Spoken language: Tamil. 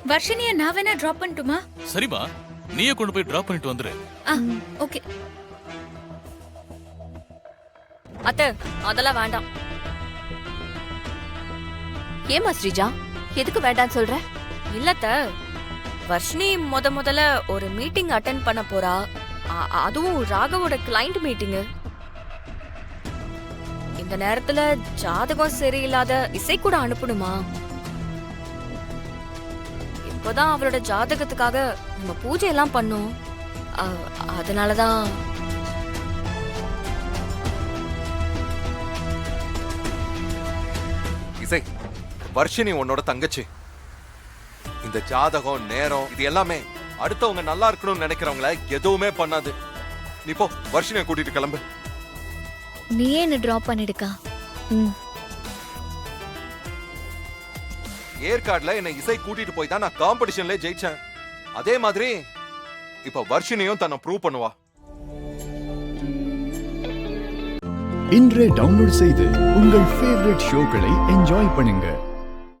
வர்ஷினிய நான் வேணா டிராப் பண்ணட்டுமா? சரிமா, நீயே கொண்டு போய் டிராப் பண்ணிட்டு வந்துரு. ஓகே. அத்தை, அதெல்லாம் வேண்டாம். ஏமா ஸ்ரீஜா, எதுக்கு வேண்டான்னு சொல்ற? இல்லத்த, வர்ஷினி முதல்ல ஒரு மீட்டிங் அட்டென்ட் பண்ண போறா. அதுவும் ராகவோட கிளைண்ட் மீட்டிங். இந்த நேரத்துல ஜாதகம் சரியில்லாத இசை கூட அனுப்பணுமா? இப்போதான் அவளோட ஜாதகத்துக்காக நம்ம பூஜை எல்லாம் பண்ணோம். அதனாலதான். இசை, வர்ஷினி உன்னோட தங்கச்சி. இந்த ஜாதகம் நேரம் இது எல்லாமே அடுத்தவங்க நல்லா இருக்கணும்னு நினைக்கிறவங்கள எதுவுமே பண்ணாது. நீ போ, வர்ஷினியை கூட்டிட்டு கிளம்பு. நீயே என்ன டிராப் பண்ணிடுக்கா. ஏற்காடுல என்னை இசை கூட்டிட்டு போய் தான் நான் காம்படிஷன்ல ஜெயிச்சேன். அதே மாதிரி இப்ப வர்ஷினியும் தன்னை ப்ரூவ் பண்ணுவா. இன்றே டவுன்லோட் செய்து உங்கள் ஃபேவரட் ஷோக்களை என்ஜாய் பண்ணுங்க.